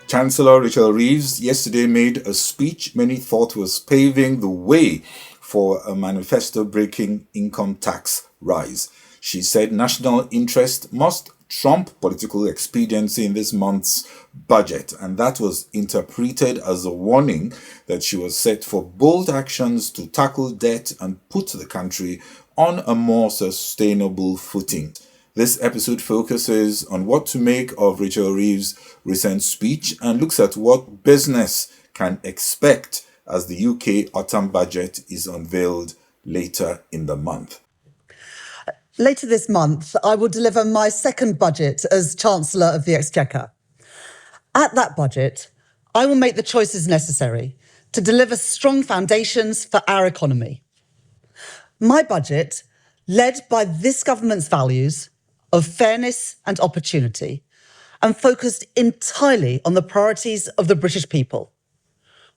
Chancellor Rachel Reeves yesterday made a speech many thought was paving the way for a manifesto-breaking income tax rise. She said national interest must trump political expediency in this month's budget, and that was interpreted as a warning that she was set for bold actions to tackle debt and put the country on a more sustainable footing. This episode focuses on what to make of Rachel Reeves' recent speech and looks at what business can expect as the UK autumn budget is unveiled later in the month. Later this month, I will deliver my second budget as Chancellor of the Exchequer. At that budget, I will make the choices necessary to deliver strong foundations for our economy. My budget, led by this government's values of fairness and opportunity, and focused entirely on the priorities of the British people: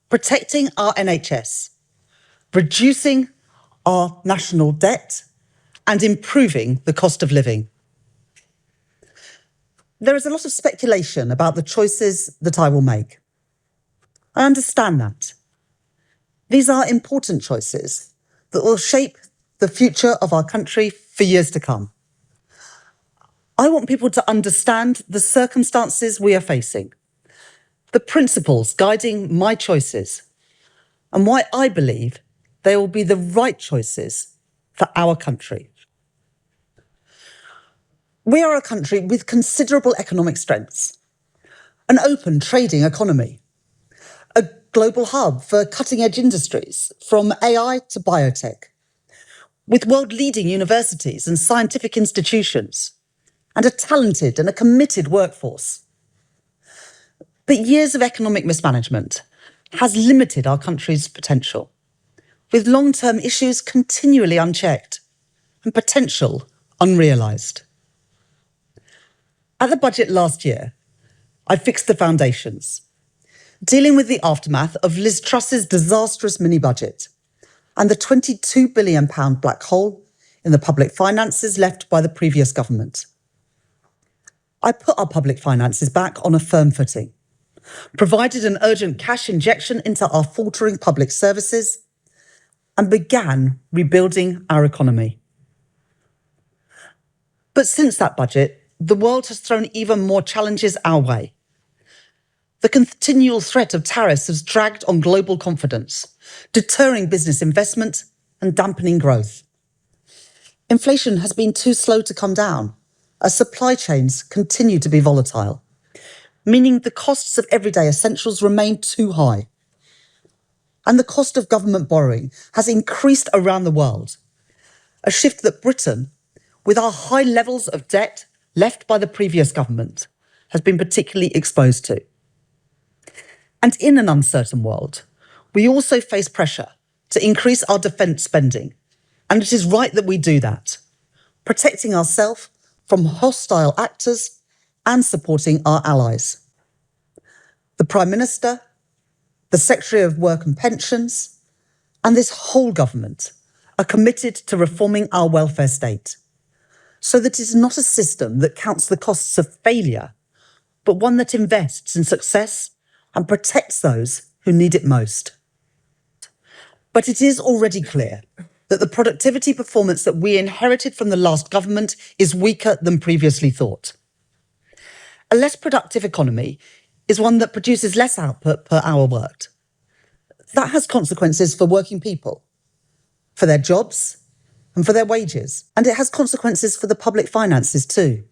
protecting our NHS, reducing our national debt, and improving the cost of living. There is a lot of speculation about the choices that I will make. I understand that. These are important choices that will shape the future of our country for years to come. I want people to understand the circumstances we are facing, the principles guiding my choices, and why I believe they will be the right choices for our country. We are a country with considerable economic strengths, an open trading economy, a global hub for cutting-edge industries, from AI to biotech, with world-leading universities and scientific institutions, and a talented and a committed workforce. But years of economic mismanagement has limited our country's potential, with long-term issues continually unchecked and potential unrealised. At the budget last year, I fixed the foundations, dealing with the aftermath of Liz Truss's disastrous mini-budget and the £22 billion black hole in the public finances left by the previous government. I put our public finances back on a firm footing, provided an urgent cash injection into our faltering public services, and began rebuilding our economy. But since that budget, the world has thrown even more challenges our way. The continual threat of tariffs has dragged on global confidence, deterring business investment and dampening growth. Inflation has been too slow to come down, as supply chains continue to be volatile, meaning the costs of everyday essentials remain too high. And the cost of government borrowing has increased around the world, a shift that Britain, with our high levels of debt left by the previous government, has been particularly exposed to. And in an uncertain world, we also face pressure to increase our defence spending, and it is right that we do that, protecting ourselves from hostile actors and supporting our allies. The Prime Minister, the Secretary of Work and Pensions, and this whole government are committed to reforming our welfare state, so that it is not a system that counts the costs of failure, but one that invests in success and protects those who need it most. But it is already clear that the productivity performance that we inherited from the last government is weaker than previously thought. A less productive economy is one that produces less output per hour worked. That has consequences for working people, for their jobs, and for their wages. And it has consequences for the public finances too,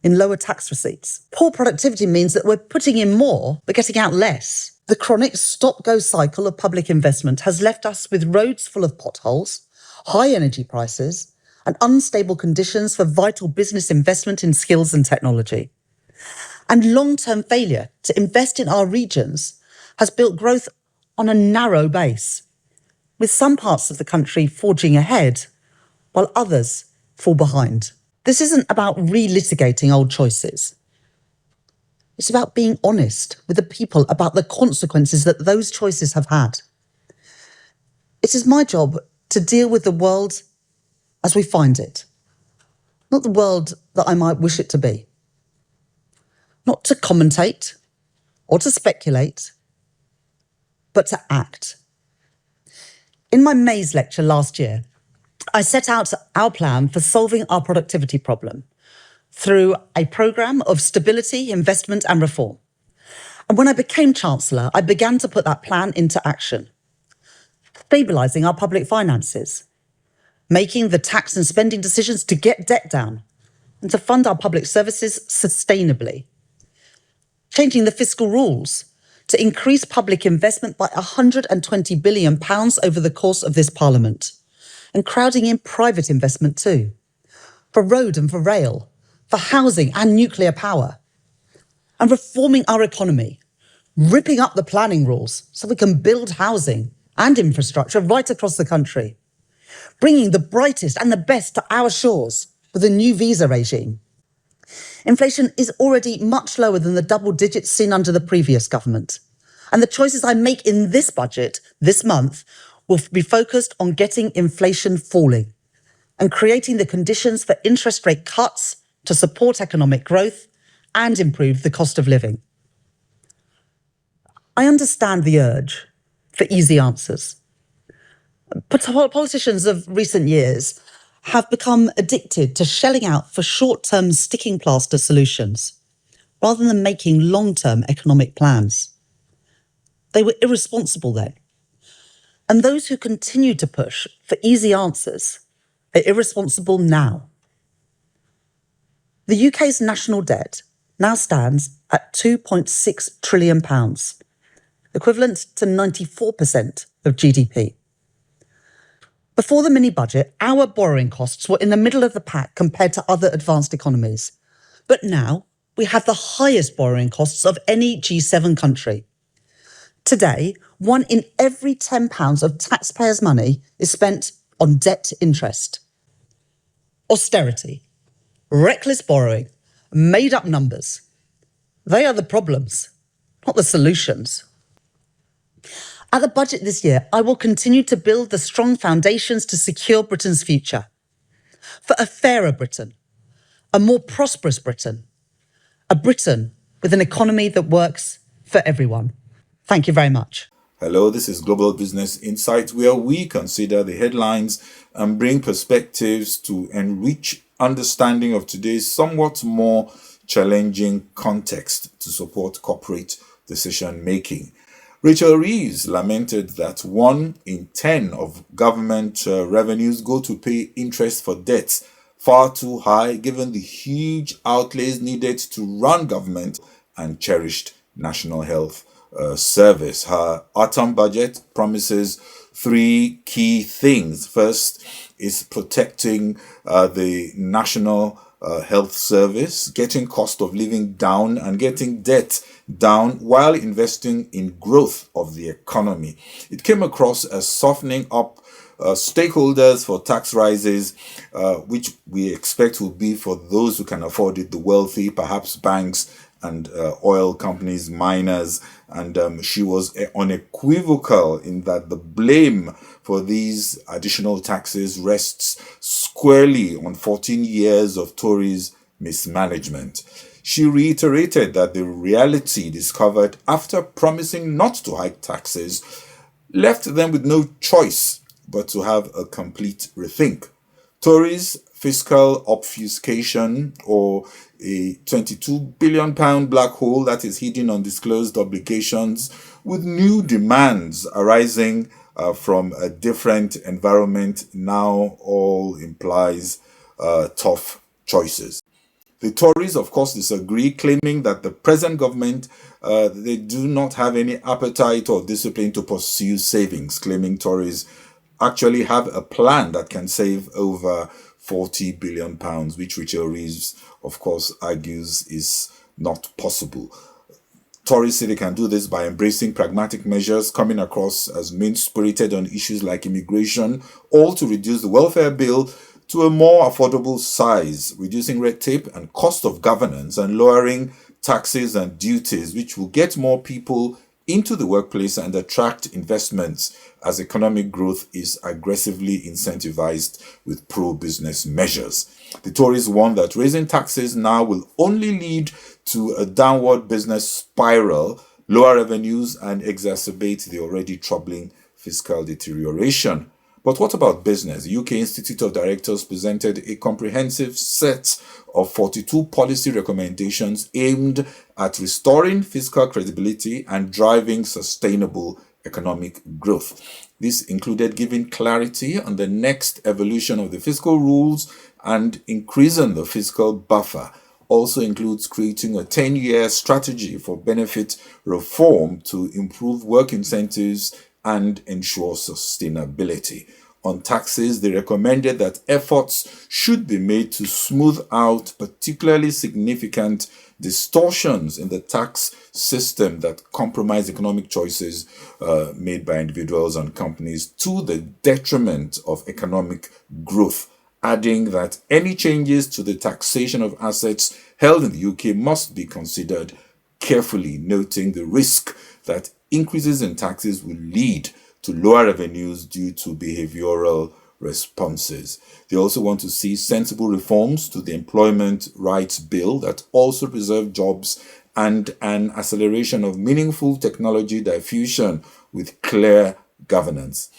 in lower tax receipts. Poor productivity means that we're putting in more, but getting out less. The chronic stop-go cycle of public investment has left us with roads full of potholes, high energy prices, and unstable conditions for vital business investment in skills and technology. And long-term failure to invest in our regions has built growth on a narrow base, with some parts of the country forging ahead, while others fall behind. This isn't about relitigating old choices. It's about being honest with the people about the consequences that those choices have had. It is my job to deal with the world as we find it, not the world that I might wish it to be. Not to commentate, or to speculate, but to act. In my May's lecture last year, I set out our plan for solving our productivity problem through a programme of stability, investment and reform. And when I became Chancellor, I began to put that plan into action, stabilising our public finances, making the tax and spending decisions to get debt down and to fund our public services sustainably, changing the fiscal rules to increase public investment by £120 billion over the course of this Parliament, and crowding in private investment too, for road and for rail, for housing and nuclear power, and reforming our economy, ripping up the planning rules so we can build housing and infrastructure right across the country, bringing the brightest and the best to our shores with a new visa regime. Inflation is already much lower than the double digits seen under the previous government. And the choices I make in this budget this month will be focused on getting inflation falling and creating the conditions for interest rate cuts to support economic growth and improve the cost of living. I understand the urge for easy answers. But politicians of recent years have become addicted to shelling out for short-term sticking plaster solutions rather than making long-term economic plans. They were irresponsible then. And those who continue to push for easy answers are irresponsible now. The UK's national debt now stands at £2.6 trillion, equivalent to 94% of GDP. Before the mini-budget, our borrowing costs were in the middle of the pack compared to other advanced economies. But now we have the highest borrowing costs of any G7 country. Today, 1 in every £10 of taxpayers' money is spent on debt interest. Austerity, reckless borrowing, made-up numbers. They are the problems, not the solutions. At the budget this year, I will continue to build the strong foundations to secure Britain's future. For a fairer Britain, a more prosperous Britain, a Britain with an economy that works for everyone. Thank you very much. Hello, this is Global Business Insight, where we consider the headlines and bring perspectives to enrich understanding of today's somewhat more challenging context to support corporate decision-making. Rachel Reeves lamented that 1 in 10 of government revenues go to pay interest for debts, far too high given the huge outlays needed to run government and cherished national health service. Her autumn budget promises 3 key things. First is protecting the national health service, getting cost of living down and getting debt down while investing in growth of the economy. It came across as softening up stakeholders for tax rises, which we expect will be for those who can afford it, the wealthy, perhaps banks and oil companies, miners. And she was unequivocal in that the blame for these additional taxes rests squarely on 14 years of Tories mismanagement. She reiterated that the reality discovered after promising not to hike taxes left them with no choice but to have a complete rethink. Tories' fiscal obfuscation, or a £22 billion black hole that is hidden undisclosed obligations, with new demands arising from a different environment, now all implies tough choices. The Tories, of course, disagree, claiming that the present government, they do not have any appetite or discipline to pursue savings, claiming Tories actually have a plan that can save over £40 billion, which Rachel Reeves, of course, argues is not possible. Tories say they can do this by embracing pragmatic measures, coming across as mean-spirited on issues like immigration, all to reduce the welfare bill to a more affordable size, reducing red tape and cost of governance, and lowering taxes and duties, which will get more people into the workplace and attract investments as economic growth is aggressively incentivized with pro-business measures. The Tories warn that raising taxes now will only lead to a downward business spiral lower revenues and exacerbate the already troubling fiscal deterioration. But what about business? The UK Institute of Directors presented a comprehensive set of 42 policy recommendations aimed at restoring fiscal credibility and driving sustainable economic growth. This included giving clarity on the next evolution of the fiscal rules and increasing the fiscal buffer. Also includes creating a 10-year strategy for benefit reform to improve work incentives and ensure sustainability. On taxes, they recommended that efforts should be made to smooth out particularly significant distortions in the tax system that compromise economic choices made by individuals and companies to the detriment of economic growth, adding that any changes to the taxation of assets held in the UK must be considered carefully, noting the risk that increases in taxes will lead to lower revenues due to behavioral responses. They also want to see sensible reforms to the Employment Rights Bill that also preserve jobs and an acceleration of meaningful technology diffusion with clear governance.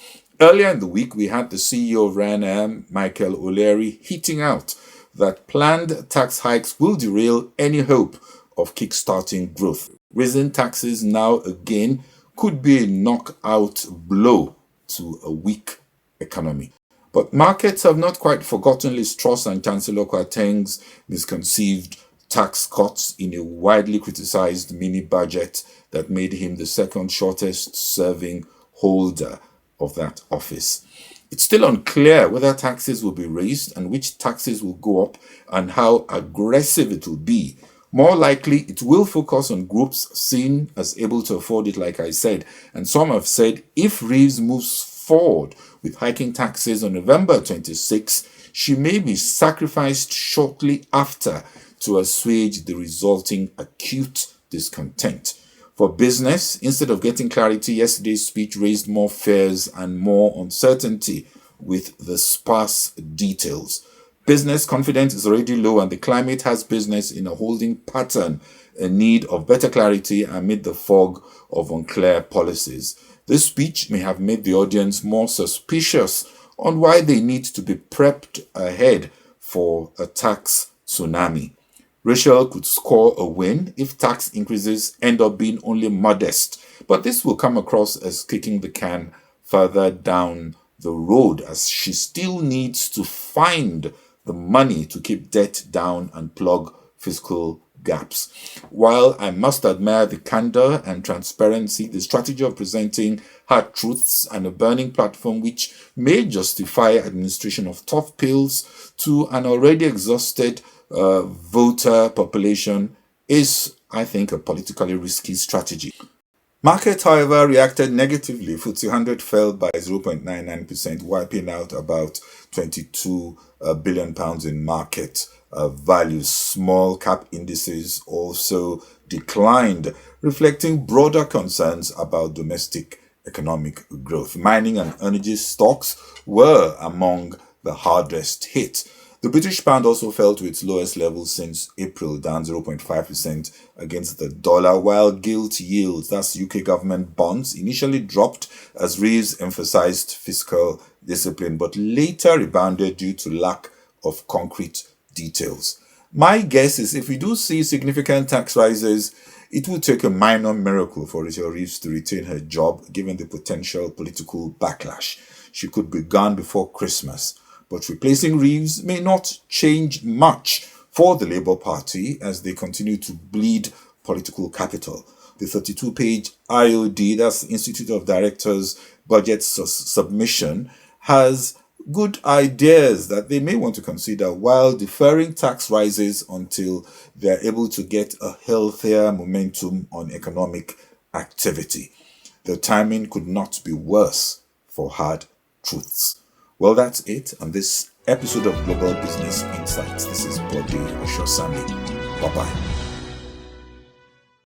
Earlier in the week, we had the CEO of Ryanair, Michael O'Leary, hitting out that planned tax hikes will derail any hope of kickstarting growth. Raising taxes now again could be a knockout blow to a weak economy. But markets have not quite forgotten Liz Truss and Chancellor Kwarteng's misconceived tax cuts in a widely criticized mini-budget that made him the second shortest serving holder of that office. It's still unclear whether taxes will be raised and which taxes will go up and how aggressive it will be. More likely, it will focus on groups seen as able to afford it, like I said. And some have said if Reeves moves forward with hiking taxes on November 26, she may be sacrificed shortly after to assuage the resulting acute discontent. For business, instead of getting clarity, yesterday's speech raised more fears and more uncertainty with the sparse details. Business confidence is already low and the climate has business in a holding pattern in need of better clarity amid the fog of unclear policies. This speech may have made the audience more suspicious on why they need to be prepped ahead for a tax tsunami. Rachel could score a win if tax increases end up being only modest, but this will come across as kicking the can further down the road as she still needs to find the money to keep debt down and plug fiscal gaps. While I must admire the candor and transparency, the strategy of presenting hard truths and a burning platform which may justify administration of tough pills to an already exhausted voter population is, I think, a politically risky strategy. Markets, however, reacted negatively. FTSE 100 fell by 0.99%, wiping out about £22 billion in market values. Small cap indices also declined, reflecting broader concerns about domestic economic growth. Mining and energy stocks were among the hardest hit. The British pound also fell to its lowest level since April, down 0.5% against the dollar, while gilt yields, that's UK government bonds, initially dropped as Reeves emphasized fiscal discipline, but later rebounded due to lack of concrete details. My guess is if we do see significant tax rises, it will take a minor miracle for Rachel Reeves to retain her job, given the potential political backlash. She could be gone before Christmas. But replacing Reeves may not change much for the Labour Party as they continue to bleed political capital. The 32-page IOD, that's the Institute of Directors budget submission, has good ideas that they may want to consider while deferring tax rises until they're able to get a healthier momentum on economic activity. The timing could not be worse for hard truths. Well, that's it on this episode of Global Business Insights. This is Bode Oshosami. Bye-bye.